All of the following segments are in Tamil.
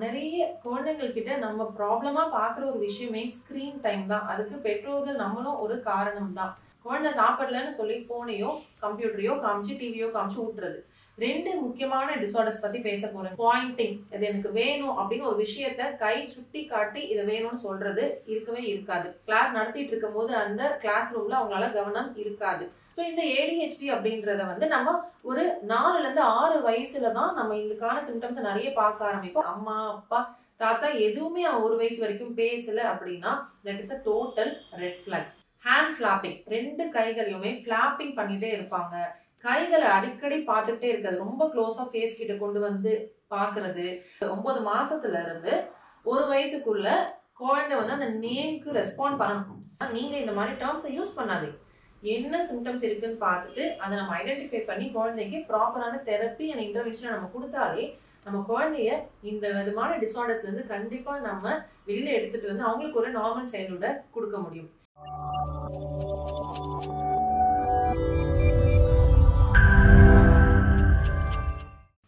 நிறைய குழந்தைகள் கிட்ட நம்ம ப்ராப்ளமா பாக்குற ஒரு விஷயமே ஸ்கிரீன் டைம் தான். அதுக்கு பெற்றோர்கள் நம்மளும் ஒரு காரணம் தான். குழந்தை சாப்பிடலன்னு சொல்லி போனையோ கம்ப்யூட்டரையோ காமிச்சு டிவியோ காமிச்சு ஊட்டுறது. ரெண்டு முக்கியமான டிசார்டர்ஸ் பத்தி பேச போறேன். பாயிண்டிங், இது எனக்கு வேணும் அப்படின்னு ஒரு விஷயத்த கை சுட்டி காட்டி இதை வேணும்னு சொல்றது இருக்கவே இருக்காது. கிளாஸ் நடத்திட்டு இருக்கும் போது அந்த கிளாஸ் ரூம்ல அவங்களால கவனம் இருக்காது. ஸோ இந்த ADHD அப்படின்றத நம்ம ஒரு 4ல இருந்து 6 வயசுல தான் நம்ம இதுக்கான சிம்டம்ஸ் நிறைய பார்க்க ஆரம்பிப்போம். அம்மா அப்பா தாத்தா எதுவுமே அவன் 1 வயசு வரைக்கும் பேசல அப்படின்னா that is a total red flag. Hand flapping, 2 கைகளையுமே ஃபிளாப்பிங் பண்ணிட்டே இருப்பாங்க. கைகளை அடிக்கடி பார்த்துட்டே இருக்கிறது, ரொம்ப க்ளோஸா ஃபேஸ் கிட்ட கொண்டு வந்து பாக்குறது. 9 மாசத்துல இருந்து 1 வயசுக்குள்ள குழந்தை அந்த நேம்க்கு ரெஸ்பாண்ட் பண்ணணும். நீங்க இந்த மாதிரி டேர்ம்ஸை யூஸ் பண்ணாதீங்க. என்ன சிம்டம்ஸ் இருக்குன்னு பார்த்துட்டு அதை நம்ம ஐடென்டிஃபை பண்ணி குழந்தைக்கு ப்ராப்பரான தெரப்பி அண்ட் இன்டர்வென்ஷன் நம்ம கொடுத்தாலே நம்ம குழந்தைய இந்த விதமான டிசார்டர்ஸ்ல இருந்து கண்டிப்பா நம்ம வெளியில எடுத்துட்டு வந்து அவங்களுக்கு ஒரு நார்மல் சைல்டுஹுட்டை கொடுக்க முடியும்.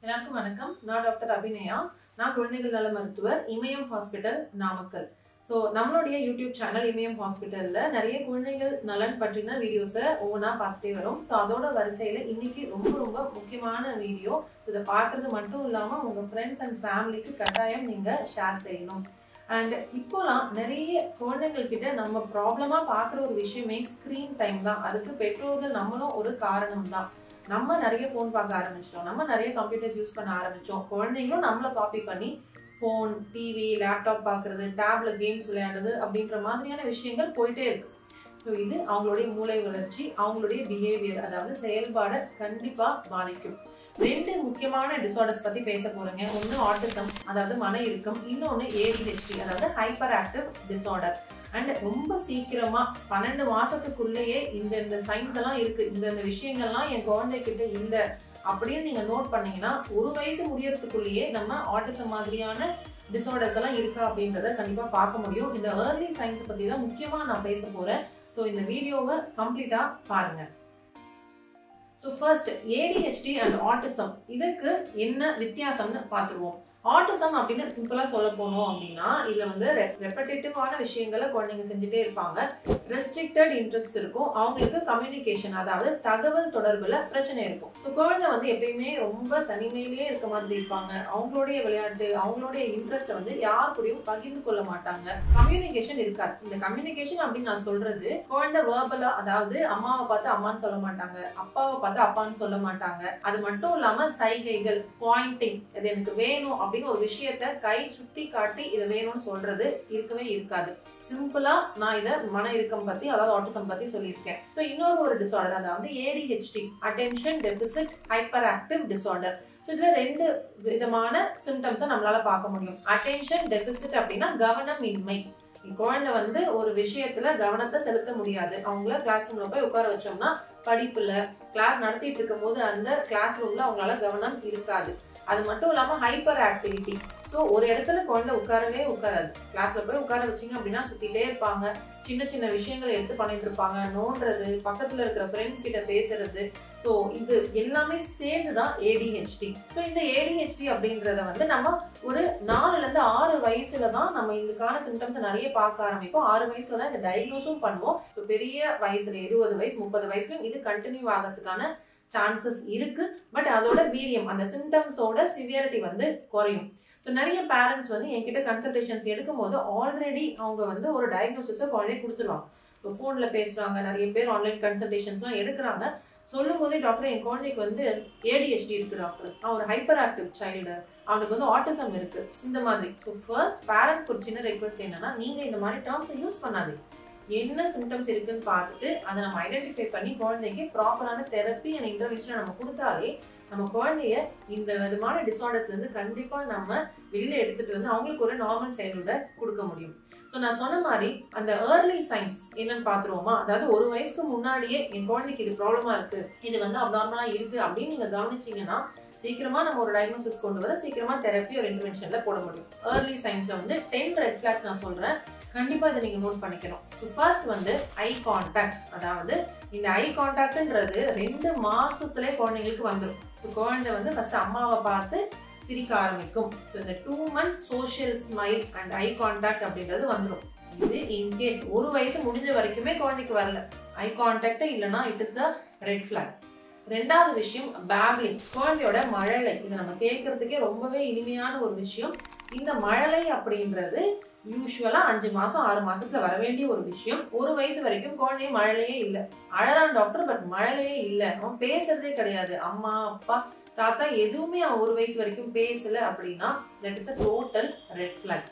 எல்லாருக்கும் வணக்கம். நான் டாக்டர் அபிநயா. நான் குழந்தைகள் நல மருத்துவர், இமயம் ஹாஸ்பிட்டல், நாமக்கல். ஸோ நம்மளுடைய யூடியூப் சேனல் இமயம் ஹாஸ்பிட்டல்ல நிறைய குழந்தைகள் நலன் பற்றின வீடியோஸை ஒவ்வொன்றா பார்த்துட்டே வரும். ஸோ அதோட வரிசையில இன்னைக்கு ரொம்ப ரொம்ப முக்கியமான வீடியோ. இதை பார்க்கறது மட்டும் இல்லாம உங்க ஃப்ரெண்ட்ஸ் அண்ட் ஃபேமிலிக்கு கட்டாயம் நீங்க ஷேர் செய்யணும். அண்ட் இப்போலாம் நிறைய குழந்தைகள் கிட்ட நம்ம ப்ராப்ளமா பார்க்குற ஒரு விஷயமே ஸ்கிரீன் டைம் தான். அதுக்கு பெற்றோர்கள் நம்மளும் ஒரு காரணம் தான். நம்ம நிறைய ஃபோன் பார்க்க ஆரம்பிச்சிட்டோம், நம்ம நிறைய கம்ப்யூட்டர்ஸ் யூஸ் பண்ண ஆரம்பிச்சோம். குழந்தைங்களும் நம்மளை காப்பி பண்ணி ஃபோன், டிவி, லேப்டாப் பார்க்குறது, டேப்ல கேம்ஸ் விளையாடுறது அப்படின்ற மாதிரியான விஷயங்கள் போயிட்டே இருக்கு. ஸோ இது அவங்களுடைய மூளை வளர்ச்சி, அவங்களுடைய பிஹேவியர், அதாவது செயல்பாடை கண்டிப்பா பாதிக்கும். 2 முக்கியமான டிசார்டர்ஸ் பத்தி பேச போறேங்க. ஒன்று ஆட்டிசம், அதாவது மன இறுக்கம். இன்னொன்று ADHD, அதாவது ஹைப்பர் ஆக்டிவ் டிசார்டர். அண்ட் ரொம்ப சீக்கிரமா 12 மாசத்துக்குள்ளேயே இந்த சைன்ஸ் எல்லாம் இருக்கு, இந்த விஷயங்கள்லாம் என் குழந்தைகிட்ட இல்லை அப்படின்னு நீங்க நோட் பண்ணீங்கன்னா 1 வயசு முடியறதுக்குள்ளேயே நம்ம ஆட்டிசம் மாதிரியான டிசார்டர்ஸ் எல்லாம் இருக்கா அப்படின்றத கண்டிப்பா பார்க்க முடியும். இந்த ஏர்லி சைன்ஸ் பத்தி தான் முக்கியமா நான் பேச போறேன். ஸோ இந்த வீடியோவை கம்ப்ளீட்டா பாருங்க. So first ADHD and autism, இதுக்கு என்ன வித்தியாசம்னு பார்த்துருவோம். ஆட்டிசம் அப்படின்னு சிம்பிளா சொல்ல போனோம் அப்படின்னா இதுல ரெப்படேட்டிவான விஷயங்களை குழந்தைங்க செஞ்சுட்டே இருப்பாங்க. ரெஸ்ட்ரிக்டட் இன்ட்ரெஸ்ட் இருக்கும். அவங்களுக்கு கம்யூனிகேஷன், அதாவது தகவல் தொடர்புல பிரச்சனை இருக்கும். ஸோ குழந்தை எப்பயுமே ரொம்ப தனிமையிலேயே இருக்க மாதிரி இருப்பாங்க. அவங்களுடைய விளையாட்டு, அவங்களுடைய இன்ட்ரெஸ்ட் யார் கூடயும் பகிர்ந்து கொள்ள மாட்டாங்க. கம்யூனிகேஷன் இருக்காது. இந்த கம்யூனிகேஷன் அப்படின்னு நான் சொல்றது குழந்தை வேர்பலா, அதாவது அம்மாவை பார்த்து அம்மான்னு சொல்ல மாட்டாங்க, அப்பாவை பார்த்து அப்பான்னு சொல்ல மாட்டாங்க. அது மட்டும் இல்லாம சைகைகள், பாயிண்டிங், இது எனக்கு வேணும் அப்படின்னு ஒரு விஷயத்த கை சுட்டி காட்டி இதை வேணும்னு சொல்றது இருக்கவே இருக்காது. சிம்பிளா நான் இதை மன இறுக்கம் பத்தி, அதாவது ஆட்டிசம் பத்தி சொல்லியிருக்கேன். ஸோ இன்னொரு ஒரு டிசார்டர், அதாவது ADHD, attention deficit hyper active disorder. So இதுல 2 விதமான சிம்டம்ஸை நம்மளால பார்க்க முடியும். அட்டென்ஷன் டெபிசிட் அப்படின்னா கவனமின்மை. குழந்தை ஒரு விஷயத்துல கவனத்தை செலுத்த முடியாது. அவங்கள கிளாஸ் ரூம்ல போய் உட்கார வச்சோம்னா படிப்புல, கிளாஸ் நடத்திட்டு இருக்கும் போது அந்த கிளாஸ் ரூம்ல அவங்களால கவனம் இருக்காது. அது மட்டும் இல்லாம ஹைப்பர் ஆக்டிவிட்டி. ஸோ ஒரு இடத்துல குழந்தை உட்காரவே உட்காராது. கிளாஸ்ல போய் உட்கார வச்சிங்க அப்படின்னா சுத்திட்டே இருப்பாங்க. சின்ன சின்ன விஷயங்களை எடுத்து பண்ணிட்டு இருப்பாங்க. நோண்டுறது, பக்கத்துல இருக்கிற ஃப்ரெண்ட்ஸ் கிட்ட பேசுறது. ஸோ இது எல்லாமே சேர்ந்துதான் ADHD. ஸோ இந்த ADHD அப்படின்றத நம்ம ஒரு 4ல இருந்து 6 வயசுல தான் நம்ம இதுக்கான சிம்டம்ஸ் நிறைய பார்க்க ஆரம்பிப்போம். 6 வயசுல தான் இந்த டயக்னோஸும் பண்ணுவோம். ஸோ பெரிய வயசுல 20 வயசு 30 வயசுலயும் இது கண்டினியூ ஆகிறதுக்கான சான்சஸ் இருக்கு. பட் அதோட வீரியம், அந்த சிம்டம்ஸோட சிவியாரிட்டி குறையும். ஸோ நிறைய பேரண்ட்ஸ் என்கிட்ட கன்சல்டேஷன்ஸ் எடுக்கும் போது ஆல்ரெடி அவங்க ஒரு டயக்னோசிஸை குழந்தைய கொடுத்துருவாங்க. ஸோ ஃபோனில் பேசுகிறாங்க, நிறைய பேர் ஆன்லைன் கன்சல்டேஷன்ஸ்லாம் எடுக்கிறாங்க. சொல்லும் போதே டாக்டர் என் குழந்தைக்கு ADHD இருக்கு டாக்டர், அவன் ஒரு ஹைப்பர் ஆக்டிவ் சைல்டு, அவனுக்கு ஆட்டிசம் இருக்கு, இந்த மாதிரி. ஸோ ஃபர்ஸ்ட் பேரண்ட்ஸ்க்கு ஒரு சின்ன ரெக்வஸ்ட் என்னன்னா, நீங்க இந்த மாதிரி டேர்ம்ஸை யூஸ் பண்ணாதீங்க. என்ன சிம்டம்ஸ் இருக்குன்னு பார்த்துட்டு அதை நம்ம ஐடென்டிஃபை பண்ணி குழந்தைக்கு ப்ராப்பரான தெரப்பி அண்ட் இன்டர்வென்ஷன் நம்ம கொடுத்தாலே நம்ம குழந்தைய இந்த விதமான டிசார்டர்ஸ்ல இருந்து கண்டிப்பா நம்ம வெளியில எடுத்துட்டு வந்து அவங்களுக்கு ஒரு நார்மல் சைல்டுஹுட்டை கொடுக்க முடியும். ஸோ நான் சொன்ன மாதிரி அந்த ஏர்லி சைன்ஸ் என்னன்னு பார்த்துருவோமா? அதாவது 1 வயசுக்கு முன்னாடியே என் குழந்தைக்கு இது ப்ராப்ளமா இருக்கு, இது அப்நார்மலா இருக்கு அப்படின்னு நீங்க கவனிச்சீங்கன்னா சீக்கிரமா நம்ம ஒரு டயக்னோசிஸ் கொண்டு வர சீக்கிரமா தெரப்பி ஒரு இன்டர்வென்ஷன்ல போட முடியும். ஏர்லி சைன்ஸ்ல 10 ரெட் ஃபிளாக்ஸ் நான் சொல்றேன், கண்டிப்பா இதை நீங்க நோட் பண்ணிக்கணும். ஃபர்ஸ்ட் ஐ கான்டாக்ட், அதாவது இந்த ஐ கான்டாக்ட்ன்றது 2 மாசத்துலயே குழந்தைங்களுக்கு வந்துடும். குழந்தை ஃபர்ஸ்ட் அம்மாவை பார்த்து சிரிக்க ஆரம்பிக்கும். ஸோ இந்த 2 months social smile and eye contact அப்படின்றது வந்துடும். இது இன்கேஸ் 1 வயசு முடிஞ்ச வரைக்குமே குழந்தைக்கு வரல, ஐ கான்டாக்ட் இல்லைன்னா it is a red flag. ரெண்டாவது விஷயம் பேப்லிங், குழந்தையோட மழலை. இதை நம்ம கேட்கறதுக்கே ரொம்பவே இனிமையான ஒரு விஷயம். இந்த மழலை அப்படின்றது யூஸ்வலா 5 மாசம் 6 மாசத்துல வர வேண்டிய ஒரு விஷயம். 1 வயசு வரைக்கும் குழந்தைய மழலையே இல்லை, அழறான் டாக்டர் பட் மழலையே இல்லை, அவன் பேசுறதே கிடையாது, அம்மா அப்பா தாத்தா எதுவுமே அவன் 1 வயசு வரைக்கும் பேசல அப்படின்னா that is a total red flag.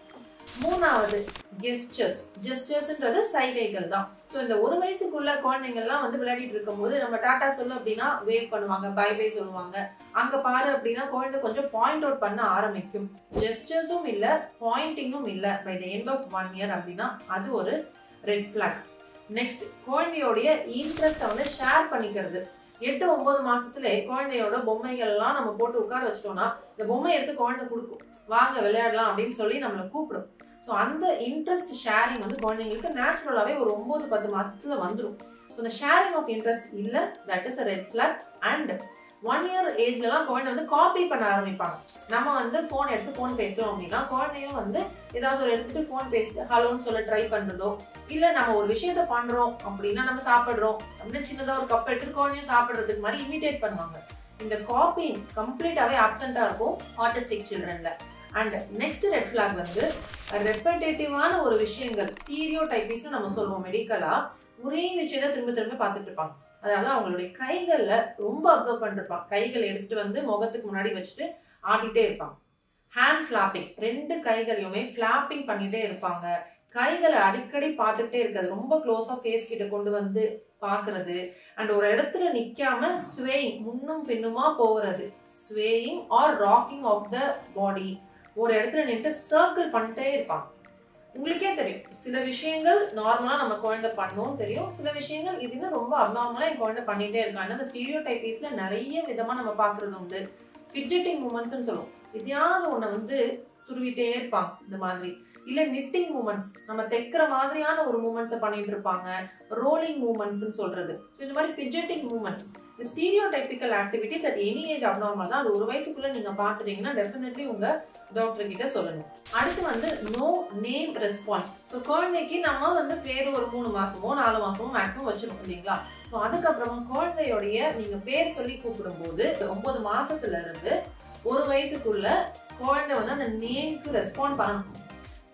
மூணாவது கெஸ்டர்ஸ். ஜெஸ்டர்ஸ்ன்றது சைகைகள் தான். ஸோ இந்த 1 வயசுக்குள்ள குழந்தைங்கள்லாம் வந்து விளையாடிட்டு இருக்கும்போது நம்ம டாட்டா சொல்லு அப்படின்னா வேவ் பண்ணுவாங்க, பை பை சொல்லுவாங்க. அங்க பாரு அப்படின்னா குழந்தை கொஞ்சம் பாயிண்ட் அவுட் பண்ண ஆரம்பிக்கும். ஜெஸ்டர்ஸும் இல்லை, பாயிண்டிங்கும் இல்லை by the end of 1 year அப்படின்னா அது ஒரு ரெட் ஃபிளாக். நெக்ஸ்ட் குழந்தையோடைய இன்ட்ரெஸ்ட்டை வந்து ஷேர் பண்ணிக்கிறது. 8-9 மாசத்துல குழந்தையோட பொம்மைகள் எல்லாம் நம்ம போட்டு உட்கார வச்சிட்டோம்னா இந்த பொம்மை எடுத்து குழந்தை கொடுக்கும், வாங்க விளையாடலாம் அப்படின்னு சொல்லி நம்மளை கூப்பிடும். ஸோ அந்த இன்ட்ரெஸ்ட் ஷேரிங் வந்து குழந்தைங்களுக்கு நேச்சுரலாவே ஒரு 9-10 மாசத்துல வந்துடும். ஸோ இந்த ஷேரிங் ஆஃப் இன்ட்ரெஸ்ட் இல்லை, that is a red flag. And 1 year ஏஜ்லலாம் குழந்தை வந்து காப்பி பண்ண ஆரம்பிப்பாங்க. நம்ம வந்து ஃபோன் எடுத்து ஃபோன் பேசுறோம் அப்படின்னா குழந்தையும் வந்து ஏதாவது ஒரு எடுத்துட்டு ஃபோன் பேசிட்டு ஹலோன்னு சொல்ல ட்ரை பண்றதோ, இல்ல நம்ம ஒரு விஷயத்த பண்றோம் அப்படின்னா நம்ம சாப்பிடுறோம் அப்படின்னு சின்னதா ஒரு கப் எடுத்து குழந்தையும் சாப்பிடுறதுக்கு மாதிரி இமிடேட் பண்ணுவாங்க. இந்த காப்பிங் கம்ப்ளீட்டாவே அப்சென்டா இருக்கும் ஆட்டிஸ்டிக் சில்ட்ரன்ல. அண்ட் நெக்ஸ்ட் ரெட் ஃபிளாக் வந்து ரெப்படேட்டிவான ஒரு விஷயங்கள், ஸ்டீரியோ டைப்பிஸ் நம்ம சொல்லுவோம் மெடிக்கலா, ஒரே விஷயத்த திரும்ப திரும்ப பார்த்துட்டு இருப்பாங்க. அதாவது அவங்களுடைய கைகள்ல ரொம்ப அப்சர்வ் பண்ணிருப்பாங்க. கைகளை எடுத்துட்டு வந்து முகத்துக்கு முன்னாடி வச்சுட்டு ஆடிட்டே இருப்பாங்க. ஹேண்ட் ஃபிளாப்பிங், 2 கைகளையுமே ஃபிளாப்பிங் பண்ணிட்டே இருப்பாங்க. கைகளை அடிக்கடி பார்த்துட்டே இருக்கிறது, ரொம்ப க்ளோஸா ஃபேஸ் கிட்ட கொண்டு வந்து பாக்குறது. அண்ட் ஒரு இடத்துல நிக்காம ஸ்வேயிங், முன்னும் பின்னுமா போகிறது, swaying or rocking of the body. ஒரு இடத்துல நின்று சர்க்கிள் பண்ணிட்டே இருப்பாங்க. உங்களுக்கே தெரியும் சில விஷயங்கள் நார்மலா நம்ம குழந்தை பண்ணவும் தெரியும், சில விஷயங்கள் இதுன்னு ரொம்ப அப்நார்மலா என் குழந்தை பண்ணிட்டே இருக்காங்க. அந்த ஸ்டீரியோ டைப்பீஸ்ல நிறைய விதமா நம்ம பாக்குறது உண்டு. ஃபிட்ஜெட்டிங் மூமெண்ட்ஸ்ன்னு சொல்லுவோம், எதையாவது ஒண்ணு வந்து துருவிட்டே இருப்பாங்க இந்த மாதிரி. இல்ல நிட்டிங் மூமெண்ட்ஸ், நம்ம தைக்கிற மாதிரியான ஒரு மூமெண்ட்ஸை பண்ணிட்டு இருப்பாங்க. ரோலிங் மூமெண்ட்ஸ்ன்னு சொல்றது. இந்த மாதிரி fidgeting movements, stereotypical activities at any age abnormal தான். அது 1 வயசுக்குள்ள நீங்க பாத்துட்டீங்கன்னா டெஃபினெட்லி உங்க டாக்டர் கிட்ட சொல்லணும். அடுத்து வந்து நோ நேம் ரெஸ்பான்ஸ். ஸோ குழந்தைக்கு நம்ம வந்து பேர் ஒரு 3 மாசமோ 4 மாசமோ மேக்ஸிமம் வச்சிருக்கோம் இல்லைங்களா. ஸோ அதுக்கப்புறமா குழந்தையோடைய நீங்க பேர் சொல்லி கூப்பிடும் போது 9 மாசத்துல இருந்து 1 வயசுக்குள்ள குழந்தை வந்து அந்த நேம்க்கு ரெஸ்பாண்ட் பண்ணணும்.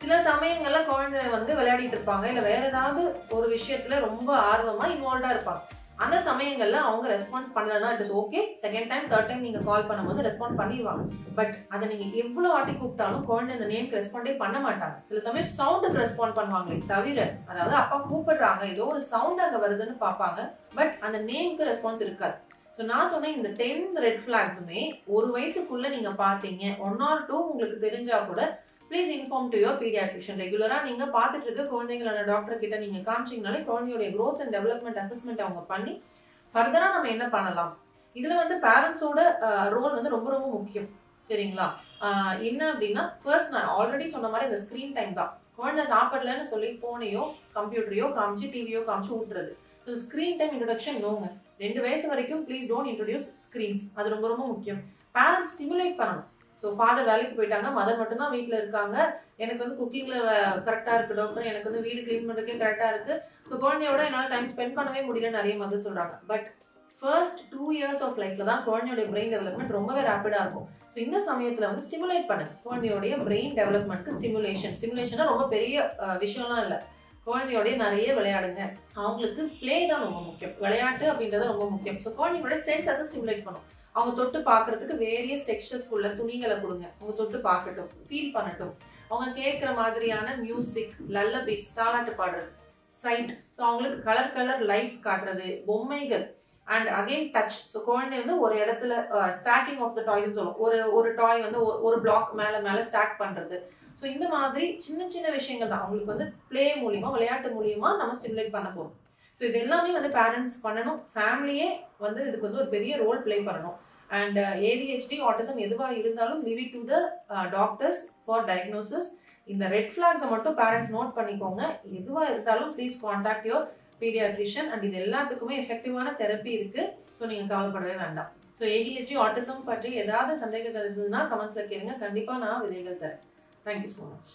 சில சமயங்கள்ல குழந்தை வந்து விளையாடிட்டு இருப்பாங்க, இல்ல வேற ஏதாவது ஒரு விஷயத்துல ரொம்ப ஆர்வமா இன்வால்வ்டா இருப்பாங்க. அந்த சமயங்கள்ல அவங்க ரெஸ்பான்ஸ் பண்ணலன்னா it is okay. Second time third time நீங்க கால் பண்ணும்போது ரெஸ்பாண்ட் பண்ணிடுவாங்க. பட் அதை நீங்க எவ்வளவு வாட்டி கூப்பிட்டாலும் குழந்தை இந்த நேம்க்கு ரெஸ்பாண்டே பண்ண மாட்டாங்க. சில சமயம் சவுண்டுக்கு ரெஸ்பாண்ட் பண்ணுவாங்களே தவிர, அதாவது அப்பா கூப்பிடுறாங்க ஏதோ ஒரு சவுண்ட் அங்க வருதுன்னு பார்ப்பாங்க, பட் அந்த நேம்க்கு ரெஸ்பான்ஸ் இருக்காது. ஸோ நான் சொன்னேன் இந்த 10 ரெட் ஃபிளாக்ஸுமே 1 வயசுக்குள்ள நீங்க பாத்தீங்க, 1 or 2 உங்களுக்கு தெரிஞ்சா கூட please inform to your paediatrician. ரெகுலரா நீங்க பார்த்துட்டு இருக்க குழந்தைங்களோட டாக்டர் கிட்ட நீங்க காமிச்சிங்கனாலே குழந்தையோட க்ரோத் அண்ட் டெவலப்மெண்ட் அசஸ்மெண்ட் அவங்க பண்ணி ஃபர்தரா நம்ம என்ன பண்ணலாம். இதுல வந்து பேரண்ட்ஸோட ரோல் வந்து ரொம்ப ரொம்ப முக்கியம். சரிங்களா. என்ன அப்படின்னா ஃபர்ஸ்ட் நான் ஆல்ரெடி சொன்ன மாதிரி இந்த ஸ்கிரீன் டைம் தான். குழந்தை சாப்பிடலன்னு சொல்லி போனையோ கம்ப்யூட்டரையோ காமிச்சு டிவியோ காமிச்சு ஊட்டுறது. ஸோ ஸ்கிரீன் டைம் இன்ட்ரோடக்ஷன் நோங்க. 2 வயசு வரைக்கும் ப்ளீஸ் டோன்ட் இன்ட்ரோடியூஸ் ஸ்கிரீன்ஸ். அது ரொம்ப ரொம்ப முக்கியம். பேரண்ட்ஸ் ஸ்டிமுலேட் பண்ணணும். ஸோ ஃபாதர் வேலைக்கு போயிட்டாங்க, மதர் மட்டும்தான் வீட்டில் இருக்காங்க, எனக்கு வந்து குக்கிங்ல கரெக்டாக இருக்கு டாக்டர், எனக்கு வந்து வீடு கிளீன் பண்ணுறதுக்கே கரெக்டாக இருக்கு, ஸோ குழந்தையோட என்னால் டைம் ஸ்பெண்ட் பண்ணவே முடியல நிறைய மதர் சொல்றாங்க. பட் ஃபர்ஸ்ட் 2 years ஆஃப் லைஃப்ல தான் குழந்தையோட பிரெயின் டெவலப்மெண்ட் ரொம்பவே ரேப்பிடா இருக்கும். ஸோ இந்த சமயத்துல வந்து ஸ்டிமுலேட் பண்ணுங்க குழந்தையோடைய பிரெயின் டெவலப்மெண்ட்க்கு. ஸ்டிமுலேஷனா ரொம்ப பெரிய விஷயம்லாம் இல்லை. குழந்தையோடய நிறைய விளையாடுங்க. அவங்களுக்கு பிளே தான் ரொம்ப முக்கியம், விளையாட்டு அப்படின்றது ரொம்ப முக்கியம். ஸோ குழந்தையோட சென்சஸை ஸ்டிமுலேட் பண்ணும். அவங்க தொட்டு பார்க்கறதுக்கு வேரியஸ் டெக்ஸ்டர்ஸ்குள்ள துணிகளை கொடுங்க, அவங்க தொட்டு பார்க்கட்டும், ஃபீல் பண்ணட்டும். அவங்க கேட்குற மாதிரியான மியூசிக், லல்லபீஸ், தாலாட்டு பாடுறது, சைட், ஸோ அவங்களுக்கு கலர் கலர் லைட்ஸ் காட்டுறது, பொம்மைகள், அண்ட் அகெயின் டச். ஸோ குழந்தை வந்து ஒரு இடத்துல ஸ்டாக்கிங் ஆஃப் த டாய்ஸ்ன்னு சொல்லுவோம். ஒரு டாய் வந்து ஒரு பிளாக் மேலே ஸ்டாக் பண்ணுறது. ஸோ இந்த மாதிரி சின்ன சின்ன விஷயங்கள் தான் அவங்களுக்கு வந்து பிளே மூலியமா, விளையாட்டு மூலியமா நம்ம ஸ்டிமுலேட் பண்ண போகிறோம். ஸோ இது எல்லாமே வந்து பேரண்ட்ஸ் பண்ணணும். ஃபேமிலியே வந்து இதுக்கு வந்து ஒரு பெரிய ரோல் பிளே பண்ணணும். அண்ட் ADHD, ஆட்டிசம் எதுவாக இருந்தாலும் leave it to the doctors for diagnosis. இந்த ரெட் ஃபிளாக்ஸை மட்டும் பேரண்ட்ஸ் நோட் பண்ணிக்கோங்க. எதுவாக இருந்தாலும் please contact your paediatrician. And இது எல்லாத்துக்குமே எஃபெக்டிவான தெரப்பி இருக்கு. ஸோ நீங்கள் கவலைப்படவே வேண்டாம். ஸோ ADHD ஆட்டிசம் பற்றி ஏதாவது சந்தேகங்கள் இருந்ததுன்னா கமெண்ட்ஸில் கேளுங்க. கண்டிப்பாக நான் விதைகள் தரேன். Thank you so much.